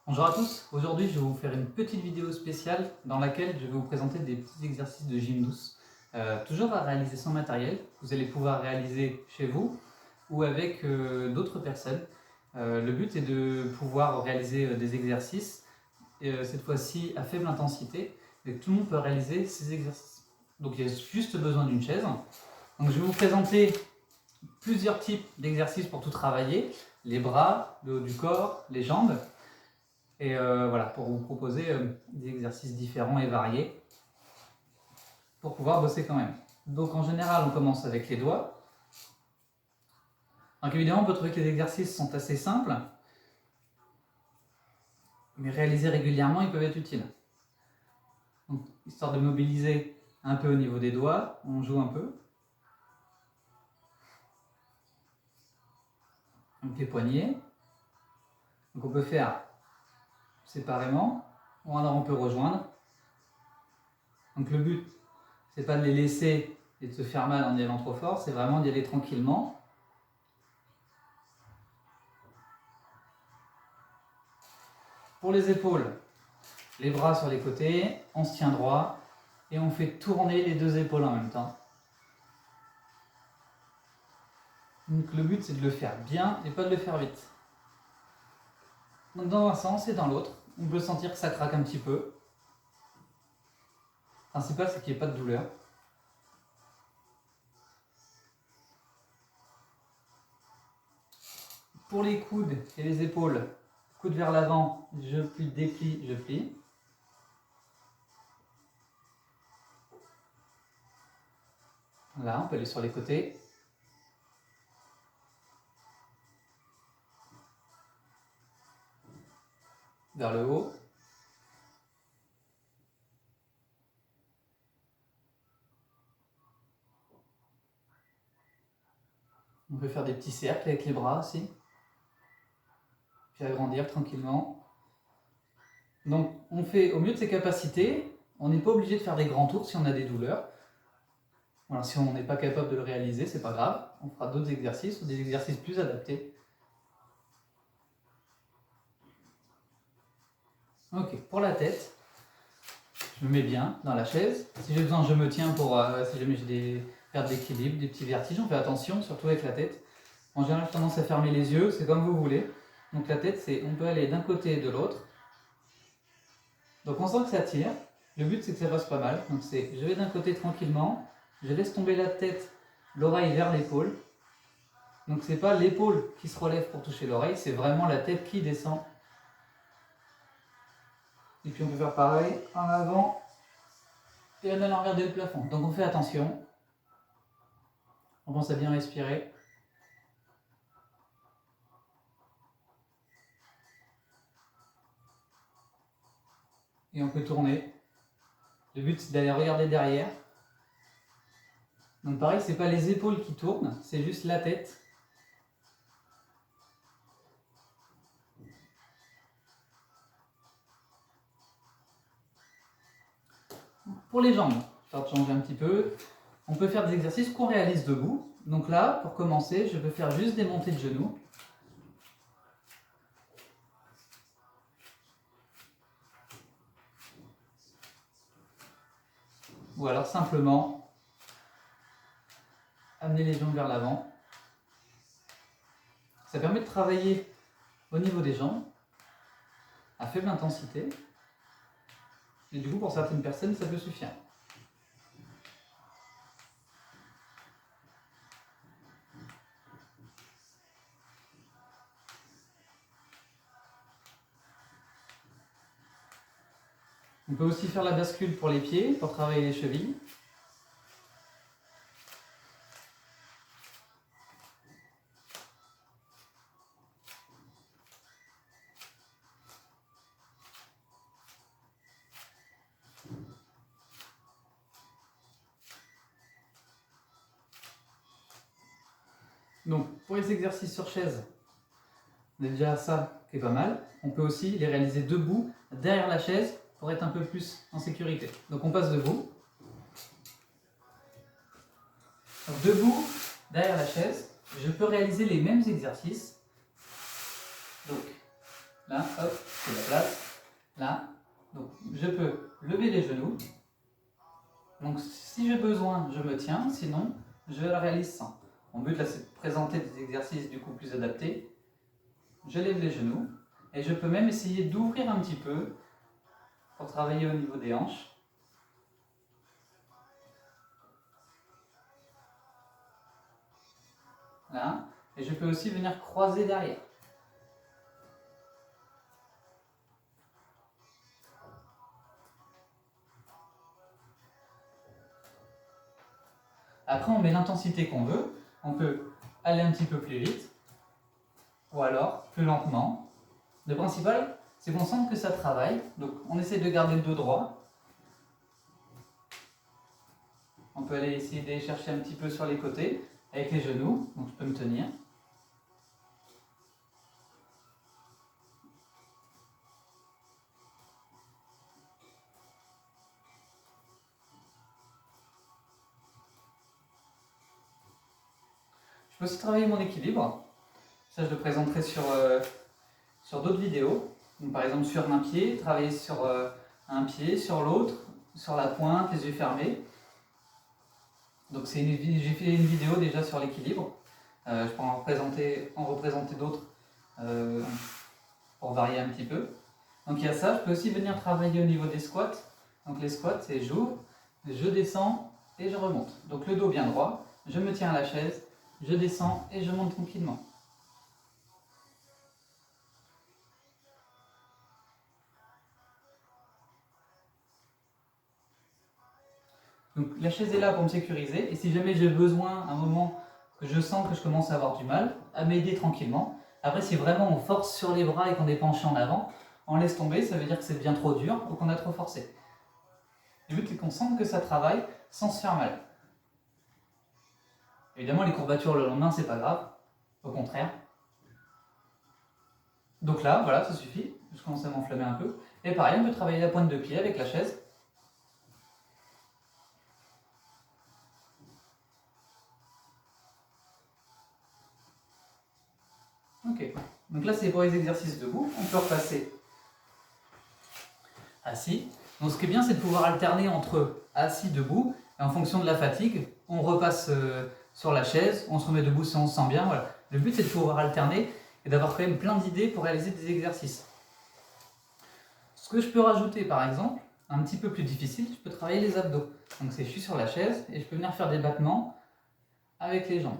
Bonjour à tous, aujourd'hui je vais vous faire une petite vidéo spéciale dans laquelle je vais vous présenter des petits exercices de gym douce, toujours à réaliser sans matériel. Vous allez pouvoir réaliser chez vous ou avec d'autres personnes. Le but est de pouvoir réaliser des exercices, cette fois-ci à faible intensité, et que tout le monde peut réaliser ces exercices. Donc il y a juste besoin d'une chaise. Donc je vais vous présenter plusieurs types d'exercices pour tout travailler, les bras, le haut du corps, les jambes. Et voilà, pour vous proposer des exercices différents et variés pour pouvoir bosser quand même. Donc en général, on commence avec les doigts. Donc évidemment, on peut trouver que les exercices sont assez simples, mais réalisés régulièrement, ils peuvent être utiles. Donc, histoire de mobiliser un peu au niveau des doigts, on joue un peu. Donc les poignets. Donc on peut faire séparément, ou alors on peut rejoindre. Donc le but, c'est pas de les laisser et de se faire mal en y allant trop fort, c'est vraiment d'y aller tranquillement. Pour les épaules, les bras sur les côtés, on se tient droit et on fait tourner les deux épaules en même temps. Donc le but c'est de le faire bien et pas de le faire vite. Donc dans un sens et dans l'autre, on peut sentir que ça craque un petit peu. Le principal c'est qu'il n'y ait pas de douleur. Pour les coudes et les épaules, coude vers l'avant, je plie, déplie, je plie. Là, on peut aller sur les côtés. Vers le haut. On peut faire des petits cercles avec les bras aussi. Puis agrandir tranquillement. Donc on fait au mieux de ses capacités. On n'est pas obligé de faire des grands tours si on a des douleurs. Voilà, si on n'est pas capable de le réaliser, c'est pas grave. On fera d'autres exercices ou des exercices plus adaptés. Ok, pour la tête, je me mets bien dans la chaise. Si j'ai besoin, je me tiens pour si jamais j'ai des pertes d'équilibre, des petits vertiges. On fait attention, surtout avec la tête. En général, j'ai tendance à fermer les yeux, c'est comme vous voulez. Donc la tête, on peut aller d'un côté et de l'autre. Donc on sent que ça tire. Le but, c'est que ça passe pas mal. Donc je vais d'un côté tranquillement, je laisse tomber la tête, l'oreille vers l'épaule. Donc c'est pas l'épaule qui se relève pour toucher l'oreille, c'est vraiment la tête qui descend. Et puis on peut faire pareil en avant et en allant regarder le plafond. Donc on fait attention. On pense à bien respirer. Et on peut tourner. Le but, c'est d'aller regarder derrière. Donc pareil, c'est pas les épaules qui tournent, c'est juste la tête. Pour les jambes, je vais changer un petit peu. On peut faire des exercices qu'on réalise debout. Donc là, pour commencer, je peux faire juste des montées de genoux. Ou alors simplement amener les jambes vers l'avant. Ça permet de travailler au niveau des jambes, à faible intensité. Et du coup, pour certaines personnes, ça peut suffire. On peut aussi faire la bascule pour les pieds, pour travailler les chevilles. Donc, pour les exercices sur chaise, on a déjà ça qui est pas mal. On peut aussi les réaliser debout, derrière la chaise, pour être un peu plus en sécurité. Donc on passe debout. Donc, debout, derrière la chaise, je peux réaliser les mêmes exercices. Donc Là, hop, c'est la place. Là, donc je peux lever les genoux. Donc si j'ai besoin, je me tiens, sinon je le réalise sans. Mon but là, c'est de présenter des exercices du coup plus adaptés. Je lève les genoux et je peux même essayer d'ouvrir un petit peu pour travailler au niveau des hanches. Là, et je peux aussi venir croiser derrière. Après, on met l'intensité qu'on veut. On peut aller un petit peu plus vite ou alors plus lentement. Le principal, c'est qu'on sente que ça travaille. Donc, on essaie de garder le dos droit. On peut aller essayer d'aller chercher un petit peu sur les côtés avec les genoux. Donc, je peux me tenir. Je peux aussi travailler mon équilibre. Ça, je le présenterai sur d'autres vidéos. Donc, par exemple, sur un pied, travailler sur un pied, sur l'autre, sur la pointe, les yeux fermés. Donc, j'ai fait une vidéo déjà sur l'équilibre. Je peux en représenter d'autres pour varier un petit peu. Donc, il y a ça. Je peux aussi venir travailler au niveau des squats. Donc, les squats, c'est j'ouvre, je descends et je remonte. Donc, le dos bien droit, je me tiens à la chaise, je descends et je monte tranquillement. Donc la chaise est là pour me sécuriser et si jamais j'ai besoin, à un moment que je sens que je commence à avoir du mal, à m'aider tranquillement. Après, si vraiment on force sur les bras et qu'on est penché en avant, on laisse tomber, ça veut dire que c'est bien trop dur ou qu'on a trop forcé. Le but est qu'on sente que ça travaille sans se faire mal. Évidemment, les courbatures le lendemain, c'est pas grave, au contraire. Donc là, voilà, ça suffit. Je commence à m'enflammer un peu. Et pareil, on peut travailler la pointe de pied avec la chaise. Ok, donc là c'est pour les exercices debout, on peut repasser assis. Donc ce qui est bien c'est de pouvoir alterner entre assis, debout, et en fonction de la fatigue, on repasse sur la chaise, on se remet debout si on se sent bien. Voilà. Le but c'est de pouvoir alterner et d'avoir quand même plein d'idées pour réaliser des exercices. Ce que je peux rajouter par exemple, un petit peu plus difficile, je peux travailler les abdos. Donc c'est je suis sur la chaise et je peux venir faire des battements avec les jambes.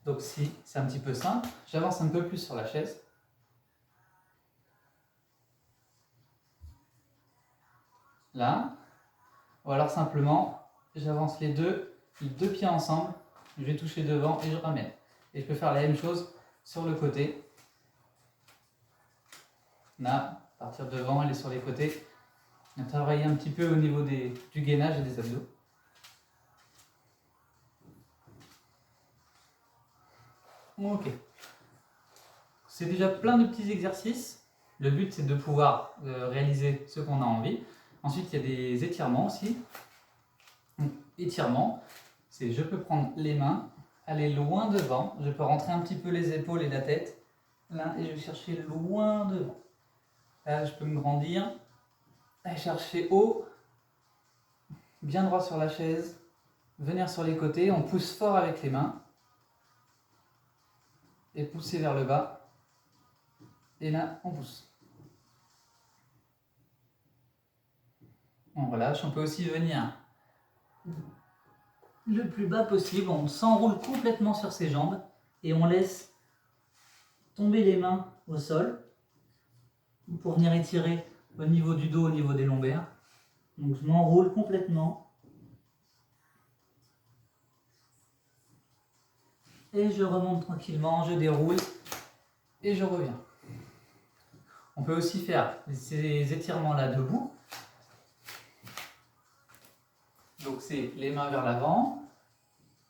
Donc si c'est un petit peu simple, j'avance un peu plus sur la chaise. Là, ou alors simplement, j'avance les deux pieds ensemble, je vais toucher devant et je ramène. Et je peux faire la même chose sur le côté. Là, partir devant, aller sur les côtés. On travailler un petit peu au niveau du gainage et des abdos. Ok. C'est déjà plein de petits exercices. Le but, c'est de pouvoir réaliser ce qu'on a envie. Ensuite, il y a des étirements aussi. Donc, étirement, c'est je peux prendre les mains, aller loin devant. Je peux rentrer un petit peu les épaules et la tête. Là, et je vais chercher loin devant. Là, je peux me grandir. Aller chercher haut. Bien droit sur la chaise. Venir sur les côtés. On pousse fort avec les mains. Et pousser vers le bas. Et là, on pousse. On relâche. On peut aussi venir le plus bas possible. On s'enroule complètement sur ses jambes et on laisse tomber les mains au sol pour venir étirer au niveau du dos, au niveau des lombaires. Donc je m'enroule complètement et je remonte tranquillement, je déroule et je reviens. On peut aussi faire ces étirements-là debout. Donc c'est les mains vers l'avant,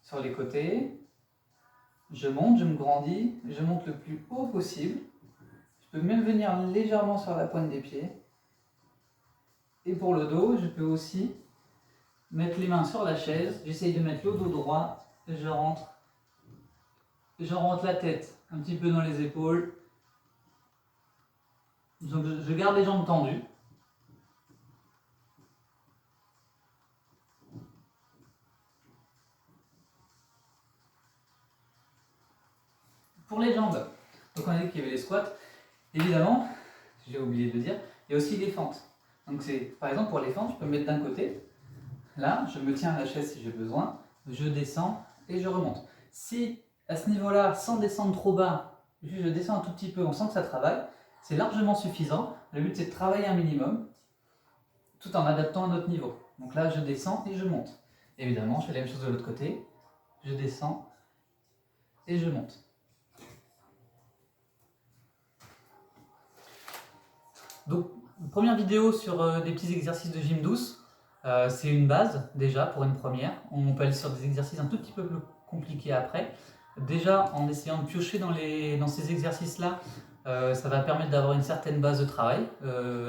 sur les côtés. Je monte, je me grandis, je monte le plus haut possible. Je peux même venir légèrement sur la pointe des pieds. Et pour le dos, je peux aussi mettre les mains sur la chaise. J'essaye de mettre le dos droit. Je rentre la tête un petit peu dans les épaules. Donc je garde les jambes tendues. Pour les jambes, donc on a dit qu'il y avait les squats. Évidemment, j'ai oublié de le dire, il y a aussi les fentes. Donc c'est, par exemple pour les fentes, je peux me mettre d'un côté. Là, je me tiens à la chaise si j'ai besoin. Je descends et je remonte. Si à ce niveau-là, sans descendre trop bas, juste je descends un tout petit peu, on sent que ça travaille, c'est largement suffisant. Le but c'est de travailler un minimum, tout en adaptant à notre niveau. Donc là, je descends et je monte. Évidemment, je fais la même chose de l'autre côté. Je descends et je monte. Donc, première vidéo sur des petits exercices de gym douce. C'est une base déjà pour une première. On peut aller sur des exercices un tout petit peu plus compliqués après. Déjà, en essayant de piocher dans ces exercices-là, ça va permettre d'avoir une certaine base de travail.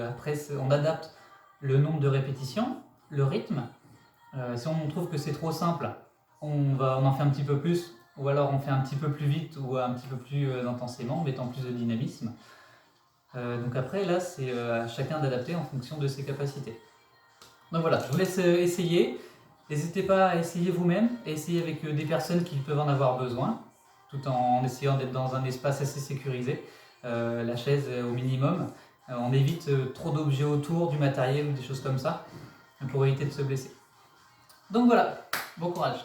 Après, on adapte le nombre de répétitions, le rythme. Si on trouve que c'est trop simple, on en fait un petit peu plus, ou alors on fait un petit peu plus vite ou un petit peu plus intensément, en mettant plus de dynamisme. Donc après, là, c'est à chacun d'adapter en fonction de ses capacités. Donc voilà, je vous laisse essayer. N'hésitez pas à essayer vous-même, et essayer avec des personnes qui peuvent en avoir besoin, tout en essayant d'être dans un espace assez sécurisé. La chaise au minimum. On évite trop d'objets autour, du matériel ou des choses comme ça, pour éviter de se blesser. Donc voilà, bon courage.